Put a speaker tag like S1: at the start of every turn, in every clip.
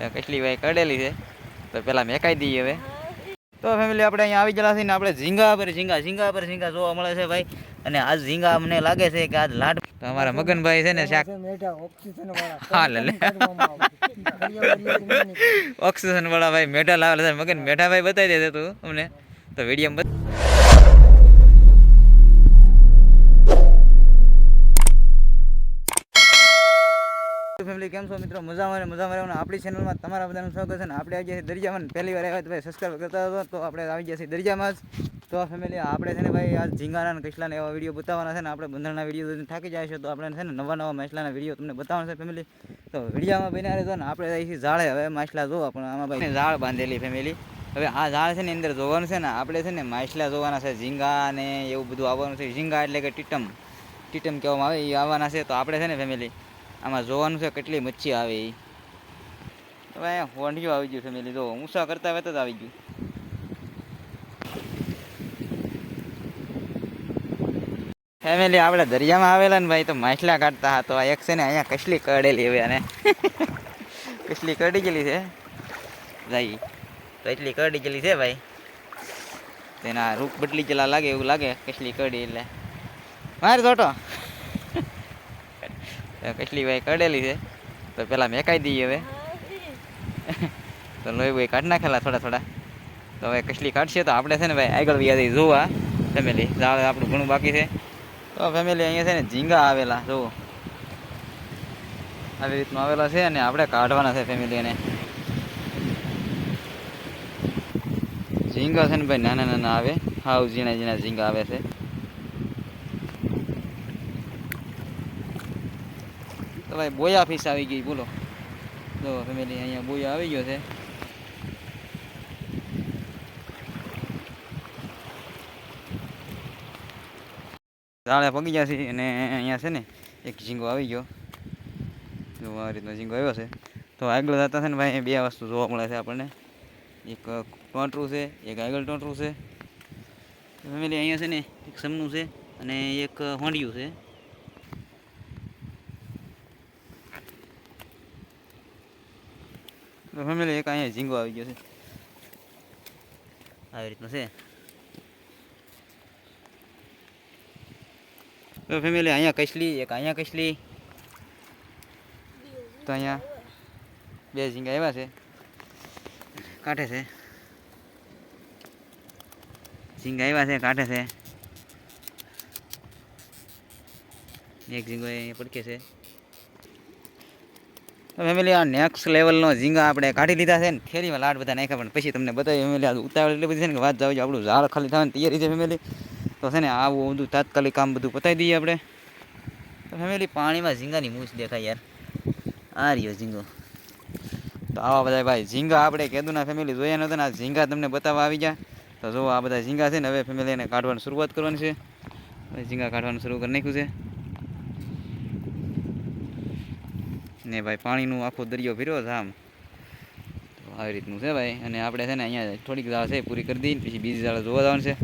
S1: કેટલી ભાઈ કડેલી છે તો પેલા મેકાઈ દઈએ હવે. તો ફેમિલી આપણે અહીંયા આવી ગયેલા છીએ ને આપણે ઝીંગા પર ઝીંગા જોવા મળે છે ભાઈ. અને આ ઝીંગા અમને લાગે છે કે આજ લાટ તો અમારા મગનભાઈ છે ને શાક હા લે ઓક્સિજન વાળા ભાઈ મેઢા લાવેલા છે. મગન મેઢા ભાઈ બતાવી દે તું અમને તો વિડીયો ફેમિલી કેમ છો મિત્રો? મજામાં આપણી ચેનલમાં તમારા બધાનું સ્વાગત છે. ને આપણે આવી ગયા છીએ દરિયામાં. પહેલી વાર આવ્યા તો ભાઈ સબસ્ક્રાઈબ કરતા હતો તો આપણે આવી ગયા છીએ દરિયામાં જ. તો ફેમિલી આપણે છે ને ભાઈ આ ઝીંગાના અને કચલાના એવા વિડીયો બતાવવાના છે ને આપણે બંદરના વિડીયો થાકી જાય છે તો આપણે છે ને નવા માછલાના વિડીયો તમને બતાવવાના છે ફેમિલી. તો વિડીયોમાં બન્યા રહેતો ને આપણે જઈએ છીએ ઝાડે. હવે માછલા જોવા પણ આમાં ભાઈ ઝાડ બાંધેલી ફેમિલી. હવે આ ઝાડ છે ને અંદર જોવાનું છે ને આપણે છે ને માછલા જોવાના છે, ઝીંગા ને એવું બધું આવવાનું છે. ઝીંગા એટલે કે ટીટમ કહેવામાં આવે એ આવવાના છે. તો આપણે છે ને ફેમિલી આમાં જોવાનું છે કેટલી મચ્છી આવે એ. હવે અહીંયા હોંડિયું આવી ગયું ફેમિલી. જો ઊંચા કરતા વેત જ આવી ગયું. ફેમિલી આપણે દરિયામાં આવેલા ને ભાઈ તો માછલા કાઢતા હતા. તો આ એક છે ને અહીંયા કસલી કડેલી હવે અને કસલી કડી ગયેલી છે ભાઈ. તો એટલી કડી ગયેલી છે ભાઈ. તેના રૂપ બદલી ગયેલા લાગે એવું લાગે કસલી કડી એટલે મારે જોટો કસલી ભાઈ કડેલી છે તો પેલા મેકાઈ દઈએ હવે. તો લોહી ભાઈ કાઢી નાખેલા થોડા. તો હવે કસલી કાઢશે તો આપણે છે ને ભાઈ આગળ વ્યા જઈ જોવા ફેમિલી. ઝાડ આપણું ઘણું બાકી છે. તો ફેમિલી અહીંયા છે ને ઝીંગા આવેલા જુઓ આવી રીતનું આવેલા છે અને આપણે કાઢવાના છે ફેમિલી. એને ઝીંગા છે ને ભાઈ નાના આવે, હાવ ઝીણા ઝીંગા આવે છે. તો ભાઈ બોયા ફિશ આવી ગઈ બોલો. જો ફેમિલી અહીંયા બોયા આવી ગયો છે. ઝાડે પગી ગયા છે અને અહીંયા છે ને એક ઝીંગો આવી ગયો. જો આ રીતનો ઝીંગો આવ્યો છે. તો આગળ જતા છે ને ભાઈ બે વસ્તુ જોવા મળે છે આપણને. એક ટોંટરું છે, એક આગળ ટોંટરું છે. ફેમિલી અહીંયા છે ને એક સમનું છે અને એક હોંડિયું છે. તો ફેમિલી એક અહીંયા ઝીંગો આવી ગયો છે આવી રીતનો છે. તો ફેમિલી અહીંયા કસલી, એક અહીંયા કસલી. તો અહીંયા બે ઝીંગા આવ્યા છે, કાઢે છે. ઝીંગા આવ્યા છે, કાઢે છે. એક ઝીંગો અહીંયા પડકે છે. તો ફેમિલી આ નેક્સ્ટ લેવલનો ઝીંગા આપણે કાઢી લીધા છે ને થેલીમાં લાડ બધા નાખ્યા. પણ પછી તમને બતાવી ફેમિલી આ ઉતાવળ એટલી બધી છે ને કે વાત જાવ આપણું ઝાડ ખાલી થવાની તૈયારી છે ફેમિલી. તો છે ને આવું બધું તાત્કાલિક કામ બધું પતાવી દઈએ આપણે. તો ફેમિલી પાણીમાં ઝીંગાની મૂછ દેખાય યાર. આ રહ્યો ઝીંગો. તો આવા બધા ભાઈ ઝીંગા આપણે કીધું ના ફેમિલી જોયા નહોતા ને આ ઝીંગા તમને બતાવવા આવી ગયા. તો જો આ બધા ઝીંગા છે ને હવે ફેમિલી એને કાઢવાની શરૂઆત કરવાની છે. ઝીંગા કાઢવાનું શરૂ કરી નાખ્યું છે ને ભાઈ. પાણીનું આખો દરિયો ફર્યો છે આમ. તો આવી રીતનું છે ભાઈ. અને આપણે છે ને અહીંયા થોડીક ઝાડ છે પૂરી કરી દઈએ પછી બીજી ઝાડ જોવા જવાનું છે.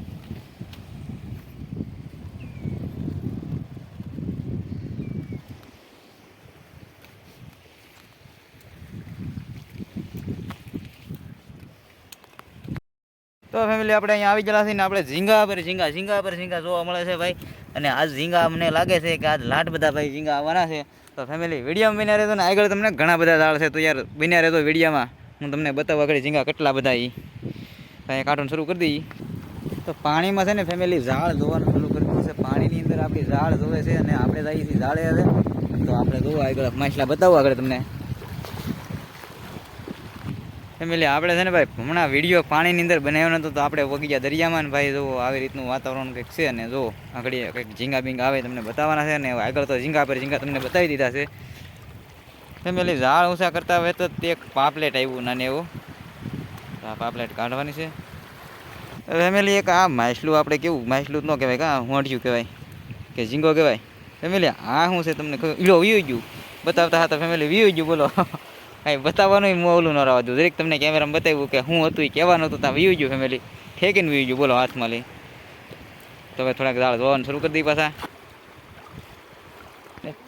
S1: તો ફેમિલી આપણે અહીંયા આવી ગયેલા છીએ ને આપણે ઝીંગા પર ઝીંગા જોવા મળે છે ભાઈ. અને આ ઝીંગા અમને લાગે છે કે આજ લાટ બધા ભાઈ ઝીંગા આવવાના છે. તો ફેમિલી વિડીયોમાં બન્યા રહેતો ને આગળ તમને ઘણા બધા ઝાડ છે. તો યાર બન્યા રહેતો વિડીયોમાં હું તમને બતાવવા આગળ ઝીંગા કેટલા બધા એ અહીંયા કાઢવાનું શરૂ કરી દઈએ. તો પાણીમાં છે ને ફેમિલી ઝાડ જોવાનું શરૂ કરી દીધું છે. પાણીની અંદર આપણી ઝાડ જોવે છે અને આપણે જઈએ છીએ ઝાડે હવે. તો આપણે જોવા આગળ માછલા બતાવવા આગળ તમને ફેમિલી. આપણે છે ને ભાઈ હમણાં વિડીયો પાણીની અંદર બનાવ્યો નતો તો આપણે વગી ગયા દરિયામાં ને ભાઈ જો આવી રીતનું વાતાવરણ કંઈક છે. અને જો આગળ કંઈક ઝીંગા બીંગા આવે તમને બતાવવાના છે. ને આગળ તો ઝીંગા પર ઝીંગા તમને બતાવી દીધા છે ફેમિલી. ઝાડ ઊંચા કરતા હોય તો તે એક પાપલેટ આવ્યું નાને એવું. તો આ પાપલેટ કાઢવાની છે ફેમિલી. એક આ માછલું આપણે કેવું માછલું ન કહેવાય કાં હોંડિયું કહેવાય કે ઝીંગો કહેવાય ફેમિલી. આ શું છે તમને ખબર? ઈલો વીયું ગયું બતાવતા હતા ફેમિલી. વીયું ગયું બોલો. કાંઈ બતાવવાનું હું ઓલું ન રહેવા દઉં. દરેક તમને કેમેરામાં બતાવ્યું કે હું હતું એ કહેવાનું હતું. ત્યાં વીયું ગયું ફેમિલી. ઠેકીને વીયું ગયું બોલો હાથમાં લઈ. તો હવે થોડાક દાળ જોવાનું શરૂ કરી દઈએ પાછા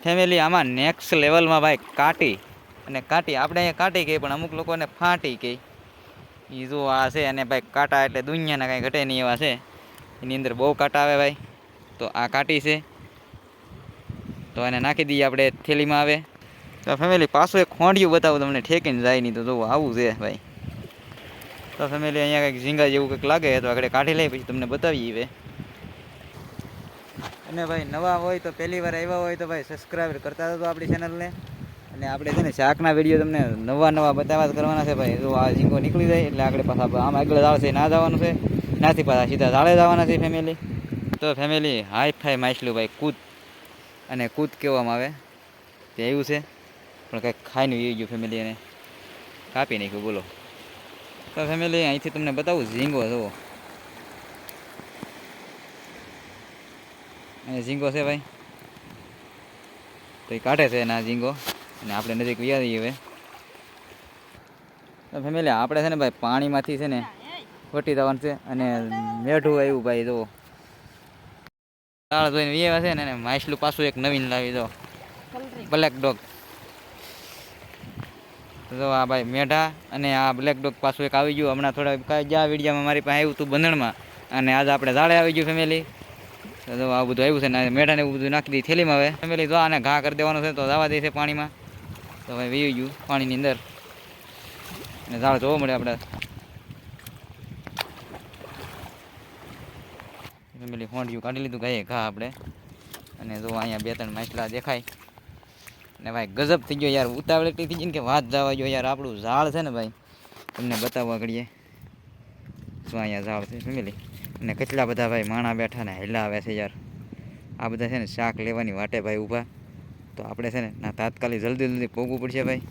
S1: ફેમિલી. આમાં નેક્સ્ટ લેવલમાં ભાઈ કાટી અને કાંટી આપણે અહીંયા કાંટી કહી પણ અમુક લોકોને ફાંટી કહી. એ જો આ છે અને ભાઈ કાંટા એટલે દુનિયાના કાંઈ ઘટે નહીં એવા છે. એની અંદર બહુ કાંટા આવે ભાઈ. તો આ કાંટી છે, તો એને નાખી દઈએ આપણે થેલીમાં આવે. તો ફેમિલી પાછું એક ખોંડિયું બતાવું તમને, ઠેકીને જાય નહીં. તો જો આવું છે ભાઈ. તો ફેમિલી અહીંયા કંઈક ઝીંગા જેવું કંઈક લાગે તો આગળ કાઢી લઈ પછી તમને બતાવીએ હવે. અને ભાઈ નવા હોય તો પહેલી વાર આવ્યા હોય તો ભાઈ સબસ્ક્રાઈબ કરતા હતો આપણી ચેનલને. અને આપણે છે ને શાકના વિડીયો તમને નવા બતાવવા કરવાના છે ભાઈ. જો આ ઝીંગો નીકળી જાય એટલે આગળ પાછા આમ આગળ ઝાડ છે ના જવાનું છે, નાથી પાછા સીધા ઝાડે જવાના છે ફેમિલી. તો ફેમિલી હાઈ ફાઈ માછલું ભાઈ કૂદ, અને કૂદ કહેવામાં આવે તે આવ્યું છે પણ કંઈક ખાઈને આવી ગયું ફેમિલી, એને કાપી નાખ્યું બોલો. તો ફેમિલી અહીંથી તમને બતાવું ઝીંગો જુઓ, અને ઝીંગો છે ભાઈ. તો એ કાઢે છે એના ઝીંગો, અને આપણે નજીક વ્યા દઈએ હવે. તો ફેમિલી આપણે છે ને ભાઈ પાણીમાંથી છે ને વટી જવાનું છે, અને મેઢું આવ્યું ભાઈ જુઓ. દાળ જોઈને વ્યા છે ને માછલું પાછું એક નવીન લાવી દો, બ્લેક ડોગ. જો આ ભાઈ મેઢા અને આ બ્લેક ડોગ પાછું એક આવી ગયું હમણાં થોડા જ્યાં વિડીયામાં મારી પાસે આવ્યું હતું બંધણમાં, અને આજે આપણે ઝાડે આવી ગયું ફેમિલી. તો આ બધું આવ્યું છે ને મેઢાને એવું બધું નાખી દીધી થેલીમાં હવે ફેમિલી. જો આને ઘા કરી દેવાનું છે તો જવા દે છે પાણીમાં. તો ભાઈ વી ગયું પાણીની અંદર, અને ઝાડ જોવા મળે આપણે ફેમિલી. હોંડિયું કાઢી લીધું ગાયે ઘા આપણે, અને જો અહીંયા 2-3 માછલા દેખાય. ને ભાઈ ગજબ થઈ ગયો યાર, ઉતાવળ એટલી થઈ ગઈ ને કે વાત જવા ગયો યાર. આપણું ઝાડ છે ને ભાઈ તમને બતાવવા કરીએ. શું અહીંયા ઝાડ છે ફેમિલી, અને કેટલા બધા ભાઈ માણા બેઠા ને હેલા આવે છે યાર. આ બધા છે ને શાક લેવાની વાટે ભાઈ ઊભા. તો આપણે છે ને ના તાત્કાલિક જલ્દી પોગવું પડશે ભાઈ.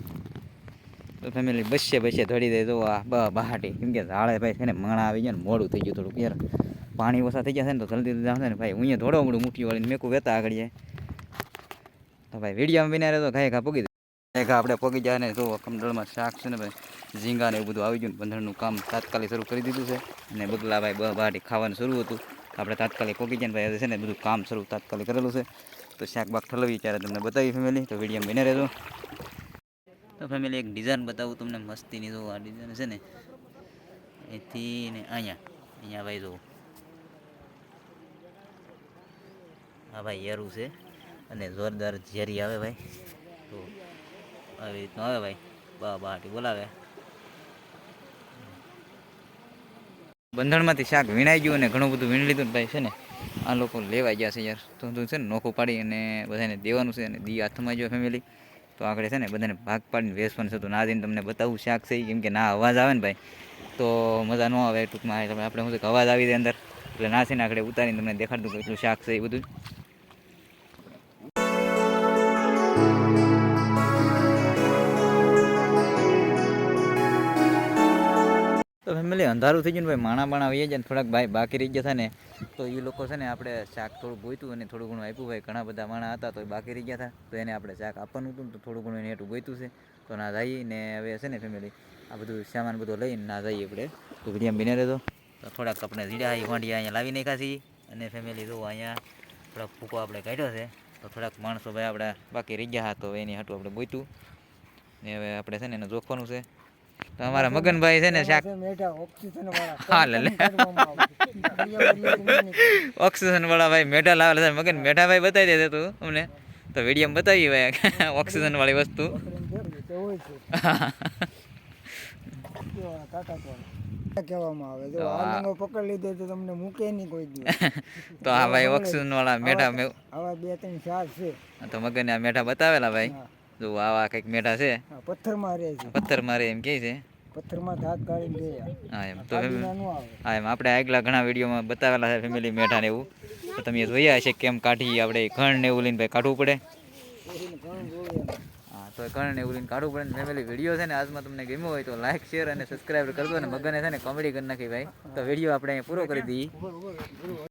S1: તો ફેમિલી બસશે ધોડી દે. જો આ બહાટી, કેમ કે ઝાડે ભાઈ છે ને માણા આવી ગયા ને મોડું થઈ ગયું થોડુંક યાર. પાણી ઓછા થઈ ગયા છે ને તો જલ્દી આવશે ને ભાઈ. અહીંયા થોડો મોડું મુઠ્ઠી વાળીને મેકું વેતા આગળ. તો ભાઈ વિડીયોમાં બિના રહે તો ઘા પોગી દે. ઘા આપણે પોગી જાય ને. તો કમદળમાં શાક છે ને ભાઈ, ઝીંગા ને એવું બધું આવી ગયું ને બંધણનું કામ તાત્કાલિક શરૂ કરી દીધું છે. અને બગલા ભાઈ બહાટી ખાવાનું શરૂ હતું, આપણે તાત્કાલિક પોગી જાય ને ભાઈ. છે ને બધું કામ શરૂ તાત્કાલિક કરેલું છે. તો શાક બાક ઠલવી ત્યારે તમને બતાવી ફેમિલી. તો વિડીયોમાં બિના રહેજો. તો ફેમિલી એક ડિઝાઇન બતાવું તમને મસ્તીની. જો આ ડિઝાઇન છે ને અહીંથી ને અહીંયા ભાઈ જો હા ભાઈ એરું છે, અને જોરદાર ઝેરી આવે ભાઈ. તો આવી રીતનું આવે ભાઈ. બહાટી બોલાવે. બંધણમાંથી શાક વીણાઈ ગયું અને ઘણું બધું વીણી લીધું ને ભાઈ. છે ને આ લોકો લેવા ગયા છે યાર. તો છે ને નોખું પાડી અને બધાને દેવાનું છે, અને દી હાથમાં જો ફેમિલી. તો આગળ છે ને બધાને ભાગ પાડીને વેચવાનું છે. તો ના જઈને તમને બતાવું શાક છે, કેમ કે ના અવાજ આવે ને ભાઈ તો મજા ન આવે ટૂંકમાં. આપણે શું છે કે અવાજ આવી જાય અંદર, એટલે ના છે ને આગળ ઉતારીને તમને દેખાડતું કે એટલું શાક છે એ બધું. તો ફેમિલી અંધારું થઈ ગયું ને ભાઈ, માણા આવી જાય ને થોડાક ભાઈ બાકી રહી ગયા હતા ને. તો એ લોકો છે ને આપણે શાક થોડું ગોઈતું અને થોડું ઘણું આપ્યું ભાઈ. ઘણા બધા માણા હતા તો એ બાકી રહી ગયા હતા, તો એને આપણે શાક આપવાનું હતું. તો થોડું ઘણું એને એટલું ગોઈતું છે. તો ના જઈએ ને હવે છે ને ફેમિલી આ બધું સામાન બધો લઈને ના જઈએ આપણે. તો વિડીયો બને રહેતો. તો થોડાક આપણે જીડા વાંડિયા અહીંયા લાવી નાખ્યા છીએ. અને ફેમિલી જો અહીંયા થોડાક ફૂકો આપણે કાઢ્યો છે. તો થોડાક માણસો ભાઈ આપણે બાકી રહી ગયા હતા, તો એની હાટું આપણે ગોઈતું ને હવે આપણે છે ને એને જોખવાનું છે. તો અમારા મગનભાઈ છે ને શાક હા લે ઓક્સિજન વાળા ભાઈ મેઢા લાવેલા છે. મગન મેઢા ભાઈ બતાવી દે તું અમને. તો વિડીયોમાં બતાવી ભાઈ ઓક્સિજન વાળી વસ્તુ. તો હા ભાઈ ઓક્સિજન વાળા મેઢા તો મગન આ મેઢા બતાવેલા ભાઈ. જો આવા કઈક મેઢા છે, પથ્થર મારે એમ કે છે. હા એમ તો હા એમ આપણે આગલા ઘણા વિડીયોમાં બતાવેલા છે ફેમિલી મેઢા ને એવું. તો તમે જોયા હશે કેમ કાઢી આપણે ઘણ ને એવું લઈને ભાઈ કાઢવું પડે. હા તો ઘણ ને એવું લઈને કાઢવું પડે ને ફેમિલી. વિડીયો છે ને આજમાં તમને ગમ્યો હોય તો લાઈક શેર અને સબસ્ક્રાઈબ કરજો. અને મગને છે ને કોમેડી કરી નાખી ભાઈ. તો વિડીયો આપણે પૂરો કરી દઈએ.